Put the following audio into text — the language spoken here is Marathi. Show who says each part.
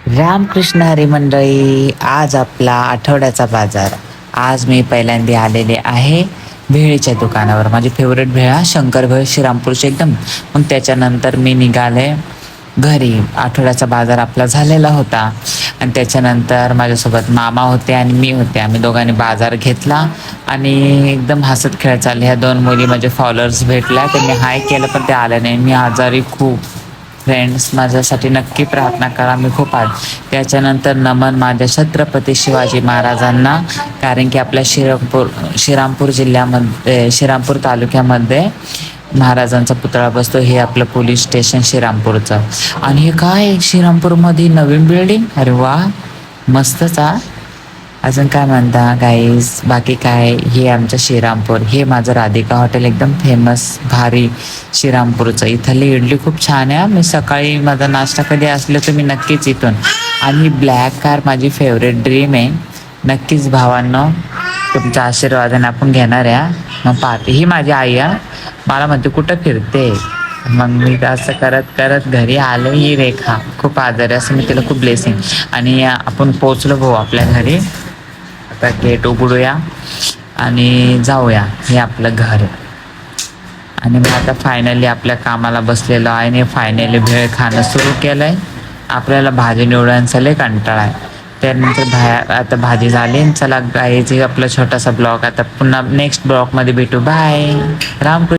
Speaker 1: रामकृष्ण हरी मंडळी, आज आपला आठवड्याचा बाजार. आज मी पहिल्यांदा आलेले आहे भेळीच्या दुकानावर. माझी फेवरेट भेळ हा शंकर भेळ श्रीरामपूरची एकदम. मग त्याच्यानंतर मी निघाले घरी. आठवड्याचा बाजार आपला झालेला होता आणि त्याच्यानंतर माझ्यासोबत मामा होते आणि मी होते. आम्ही दोघांनी बाजार घेतला आणि एकदम हसत खेळत चालले. ह्या दोन मुली माझे फॉलोअर्स भेटल्या, त्यांनी हाय केलं पण ते आले नाही. मी आजारी खूप. फ्रेंड्स, माझ्यासाठी नक्की प्रार्थना करा, मी खूप त्याच्यानंतर नमन माझ्या छत्रपती शिवाजी महाराजांना, कारण की आपल्या श्रीरामपूर जिल्ह्यामध्ये, श्रीरामपूर तालुक्यामध्ये महाराजांचा पुतळा बसतो. हे आपलं पोलीस स्टेशन श्रीरामपूरचं. आणि हे काय, श्रीरामपूरमध्ये नवीन बिल्डिंग? अरे वा, मस्तच. अजून काय म्हणता गाईज, बाकी काय? हे आमचं श्रीरामपूर. हे माझं राधिका हॉटेल, एकदम फेमस भारी श्रीरामपूरचं. इथली इडली खूप छान आहे. मी सकाळी माझा नाश्ता कधी असलं तर मी नक्कीच इथून. आणि ब्लॅक कार माझी फेवरेट ड्रीम आहे. नक्कीच भावांनो, तुमच्या आशीर्वादाने आपण घेणार आहे. मग पाहते, ही माझी आई आहे, मला म्हणते कुठं फिरते. मग मी असं करत करत घरी आलो. ही रेखा खूप आजारी, असं मी तिला खूप ब्लेसिंग. आणि आपण पोचलो भाऊ आपल्या घरी. आता गेट उघडूया आणि जाऊया. हे आपलं घर. आणि मी आता फायनली आपल्या कामाला बसलेलो आहे आणि फायनली भेळ खाणं सुरू केलं आहे. आपल्याला भाजी निवडायचा लय कंटाळा आहे. त्यानंतर आता भाजी झाली. चला गाईज, आपला छोटासा ब्लॉग आता पुन्हा नेक्स्ट ब्लॉगमध्ये भेटू. बाय. रामकृष्ण.